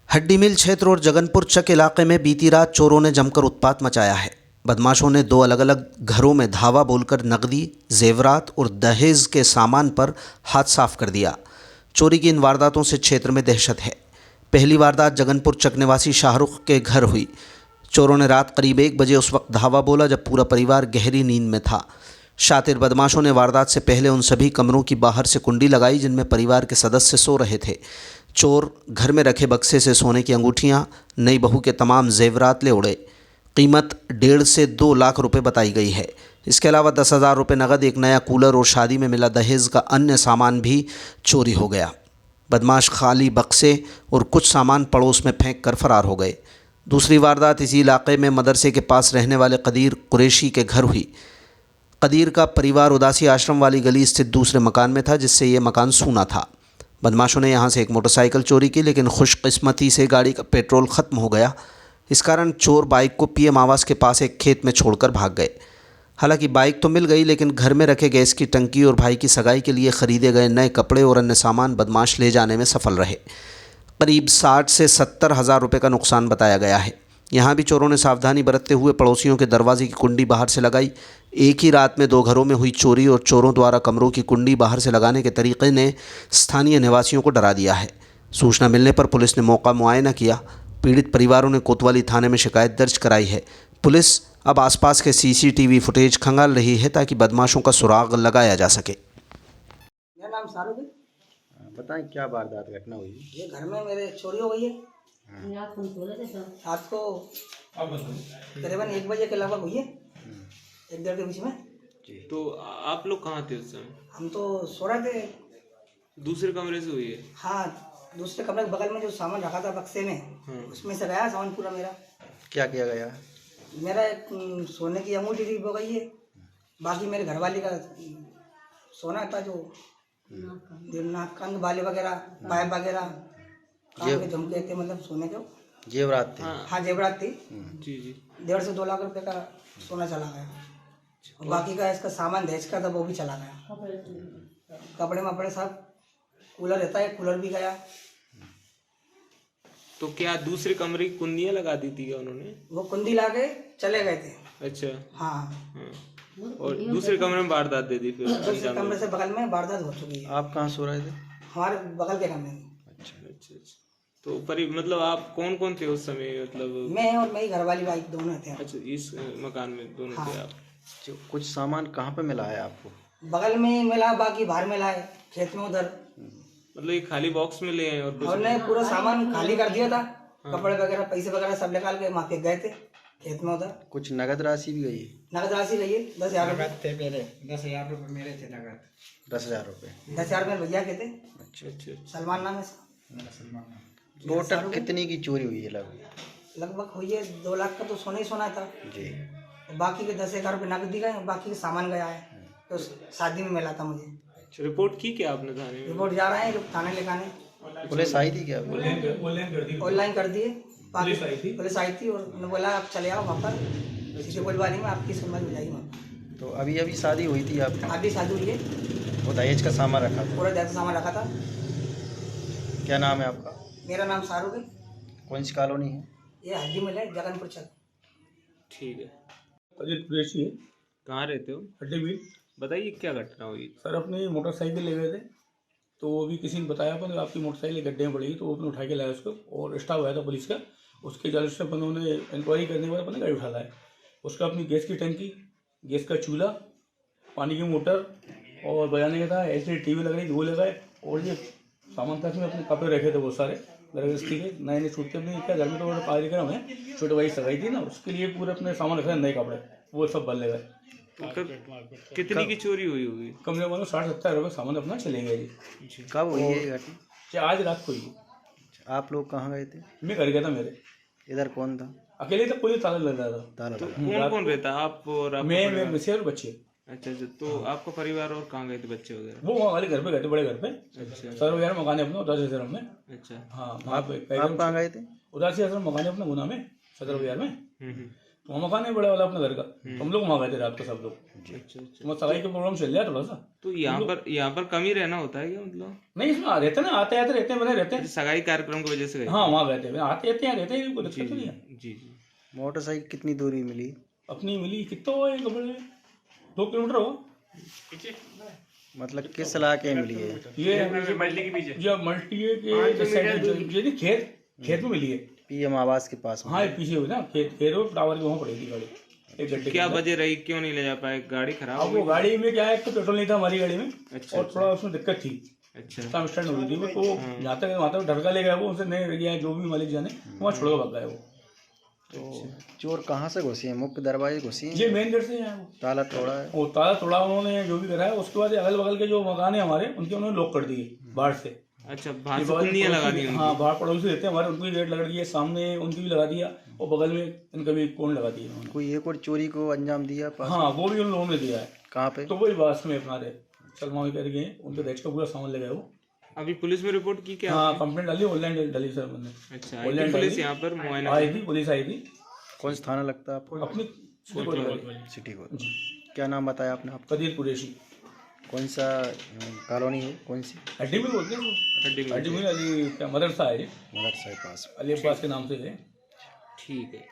हड्डी मिल क्षेत्र और जगनपुर चक इलाके में बीती रात चोरों ने जमकर उत्पात मचाया है। बदमाशों ने दो अलग अलग घरों में धावा बोलकर नकदी, जेवरात और दहेज के सामान पर हाथ साफ कर दिया। चोरी की इन वारदातों से क्षेत्र में दहशत है। पहली वारदात जगनपुर चक निवासी शाहरुख के घर हुई। चोरों ने रात करीब 1 बजे उस वक्त धावा बोला जब पूरा परिवार गहरी नींद में था। शातिर बदमाशों ने वारदात से पहले उन सभी कमरों की बाहर से कुंडी लगाई जिनमें परिवार के सदस्य सो रहे थे। चोर घर में रखे बक्से से सोने की अंगूठियां, नई बहू के तमाम जेवरात ले उड़े। कीमत 1.5 से 2 लाख रुपए बताई गई है। इसके अलावा 10,000 रुपये नकद, एक नया कूलर और शादी में मिला दहेज का अन्य सामान भी चोरी हो गया। बदमाश खाली बक्से और कुछ सामान पड़ोस में फेंक कर फरार हो गए। दूसरी वारदात इसी इलाके में मदरसे के पास रहने वाले कदीर कुरैशी के घर हुई। कदीर का परिवार उदासी आश्रम वाली गली स्थित दूसरे मकान में था, जिससे ये मकान सूना था। बदमाशों ने यहाँ से एक मोटरसाइकिल चोरी की, लेकिन खुशकिस्मती से गाड़ी का पेट्रोल ख़त्म हो गया। इस कारण चोर बाइक को पीएम आवास के पास एक खेत में छोड़कर भाग गए। हालांकि बाइक तो मिल गई, लेकिन घर में रखे गैस की टंकी और भाई की सगाई के लिए ख़रीदे गए नए कपड़े और अन्य सामान बदमाश ले जाने में सफल रहे। करीब 60 से 70 हज़ार रुपये का नुकसान बताया गया है। यहाँ भी चोरों ने सावधानी बरतते हुए पड़ोसियों के दरवाजे की कुंडी बाहर से लगाई। एक ही रात में 2 घरों में हुई चोरी और चोरों द्वारा कमरों की कुंडी बाहर से लगाने के तरीके ने स्थानीय निवासियों को डरा दिया है। सूचना मिलने पर पुलिस ने मौका मुआयना किया। पीड़ित परिवारों ने कोतवाली थाने में शिकायत दर्ज कराई है। पुलिस अब आसपास के सीसीटीवी फुटेज खंगाल रही है ताकि बदमाशों का सुराग लगाया जा सके। मेरा नाम शाहरुख है। बताएं क्या वारदात घटना हुई? ये घर में मेरे चोरी हो गई है। रात को करीबन 1 बजे के लगभग हुई है, 1-1:30 के बीच में। तो आप लोग कहाँ थे उस समय? हम तो सो रहे थे। दूसरे कमरे से हुई है? हाँ, दूसरे कमरे के बगल में जो सामान रखा था बक्से में, उसमें से गया सामान पूरा मेरा। क्या किया गया? मेरा एक सोने की अंगूठी थी वो गई है। बाकी मेरे घरवाली का सोना था, जो नाक कान के बाले वगैरह, पाइप वगैरह, कान के झुमके थे, मतलब सोने के जेवरात थे? हाँ, जेवरात थी। जी जी। 1.5 से 2 लाख रुपए का सोना चला गया। और बाकी का इसका सामान दहेज का था वो भी चला गया। कपड़े वपड़े सब, कूलर रहता है, कूलर भी गया। तो क्या दूसरे कमरे की कुंडियाँ लगा दी थी क्या उन्होंने? वो कुंडी ला के चले गए थे। अच्छा। हाँ। और दूसरे कमरे में वारदात दे दी फिर? दूसरे कमरे से बगल में वारदात हो चुकी है। आप कहाँ सो रहे थे? हमारे बगल के कमरे में। अच्छा। तो मतलब आप कौन कौन थे उस समय? मतलब मैं और मेरी घरवाली बाइक दोनों थे। अच्छा, इस मकान में दोनों थे आप? कुछ सामान कहाँ पे मिला है आपको? बगल में मिला, बाकी बाहर मिला है, खेत में उधर। मतलब ये खाली बॉक्स में ले आए और कुछ? हमने पूरा सामान खाली कर दिया था। कपड़े वगैरह, पैसे वगैरह सब निकाल के वहाँ पे गए थे खेत में उधर। कुछ नगद राशि भी गई? नगद राशि गई है 10,000 रुपये। 10,000 रुपये मेरे थे नगद। 10,000 रुपये? 10,000 मेरे भैया के थे। अच्छा। सलमान नाम है इसका। टोटल कितनी की चोरी हुई है लगभग हुई है 2 लाख का तो सोना ही सोना था जी। बाकी के 10,000 रुपये नकदी गए, बाकी के सामान गया है। तो शादी में मिला था मुझे। अच्छा, रिपोर्ट की क्या आपने थाने में? रिपोर्ट जा रहे हैं थाने लेकाने। पुलिस आई थी क्या? ऑनलाइन कर दिए। पुलिस आई थी और उन्होंने बोला आप चले आओ वहाँ पर, किसी कोतवाली में आपकी सुनवाई हो जाएगी वहाँ। तो अभी शादी हुई थी आपकी? अभी शादी हुई है। वो दहेज का सामान रखा था? पूरा दहेज का सामान रखा था। क्या नाम है आपका? मेरा नाम शाहरुख है। कौन सी कॉलोनी है? ये हड्डी मिल है, जगनपुर चक। ठीक है। कदीर कुरैशी है। कहाँ रहते हो? हड्डी मिल। बताइए क्या घटना हुई? सर अपनी मोटरसाइकिल ले गए थे, तो वो भी किसी ने बताया अपन आपकी मोटरसाइकिल गड्ढे में पड़ी, तो वो अपने उठा के लाया उसको, और स्टाफ आया था पुलिस का। उसके जल से अपन ने इंक्वायरी करने के बाद अपने गाड़ी उठा लाया। उसका अपनी गैस की टंकी, गैस का चूल्हा, पानी की मोटर और बजाने का था, एलसीडी टीवी लग रही थी वो लगाए, और ये सामान था। अपने कपड़े रखे थे बहुत सारे गृहस्थी के, नए नए छूटते अपने क्या घर में तो कार्यक्रम है, छोटे भाई सगाई थी ना, उसके लिए पूरे अपने सामान रखे नए कपड़े, वो सब बदले गए। कितनी की चोरी हुई होगी? कम से कम 60-70 रुपये सामान अपना चले गए जी। कब हुई है घटना? आज रात को ही। आप लोग कहाँ गए थे? मैं घर गया था मेरे। इधर कौन था? अकेले था, कोई ताला लग रहा था। ताला तो कौन कौन रहता? आप और आपका परिवार? मैं मिसेज और बच्चे। अच्छा। तो आपका परिवार और कहाँ गए थे बच्चे वगैरह? वो वहाँ वाले घर पे गए थे, बड़े घर पे। अच्छा। सर वगैरह मकान है अपना उदासी आश्रम में। अच्छा। हाँ, आप कहाँ गए थे? उदासी आश्रम मकान है अपना गुना में, सदर बाजार में। तो वहाँ मकान है बड़ा वाला अपने घर का, तो हम लोग वहाँ गए थे रात को सब लोग। अच्छा अच्छा। तो सगाई का प्रोग्राम चल रहा है थोड़ा सा। तो यहाँ पर कम ही रहना होता है क्या मतलब? नहीं, इसमें रहते ना, आते आते रहते हैं, बने रहते हैं। सगाई कार्यक्रम की वजह से गए? हाँ, वहाँ गए थे, आते आते यहाँ रहते हैं, कोई दिक्कत नहीं है। जी जी। मोटरसाइकिल कितनी दूरी मिली? अपनी मिली कितना हुआ, ये कपड़े 2 किलोमीटर होगा। मतलब किस इलाके में मिली है? ये मल्टी के पीछे, जो मल्टी के खेत में मिली है। पीएम आवास के पास में? हाँ, ये पीछे हुई ना, खेत टावर के वहाँ पड़ी थी गाड़ी, एक गड्ढे। क्या वजह रही, क्यों नहीं ले जा पाए? गाड़ी खराब अब वो गाड़ी में क्या है, एक तो पेट्रोल नहीं था हमारी गाड़ी में, अच्छा, और थोड़ा उसमें दिक्कत थी। अच्छा स्टैंड हो गई थी वो, तो जहाँ तक वहाँ तक ढरका ले गया वो, उनसे नहीं गया, जो भी मालिक जाने, वहाँ छोड़ के भाग गया वो। तो चोर कहाँ से घुसी है? मुख्य दरवाजे घुसी है? ये मेन गेट से है, वो ताला तोड़ा है? वो ताला तोड़ा उन्होंने, जो भी करा है। उसके बाद अगल बगल के जो मकान है हमारे, उनके उन्होंने लॉक कर दिए बाहर से। अच्छा, बाहर से कुंडियां लगा दी? हाँ, बाहर पड़ोसी रहते हैं हमारे, उनको भी गेट लगा दिया, सामने उनकी भी लगा दिया, और बगल में इनका भी कोण लगा दिया उन्होंने। कोई एक और चोरी को अंजाम दिया पास? हाँ, वो भी उन लोगों ने दिया है। कहाँ पे? तो वही बात में अपना रहे सलमान कर गए, उनके दहेज का पूरा सामान लगा वो। अभी पुलिस में रिपोर्ट की क्या? हाँ, कंप्लेंट डाली, ऑनलाइन डाली सर मैंने। अच्छा, आई थी पुलिस यहाँ पर? मुआयना आई थी, पुलिस आई थी कौन सा थाना लगता है आपको? अपनी सिटी को। क्या नाम बताया आपने? आप कदीर कुरैशी, कौन सा कॉलोनी है? कौन सी? हड्डी मिल बोलते हैं वो। हड्डी मिल अली क्या मदरसा है, मदरसा के पास? अली अब्बास के नाम से है। ठीक है।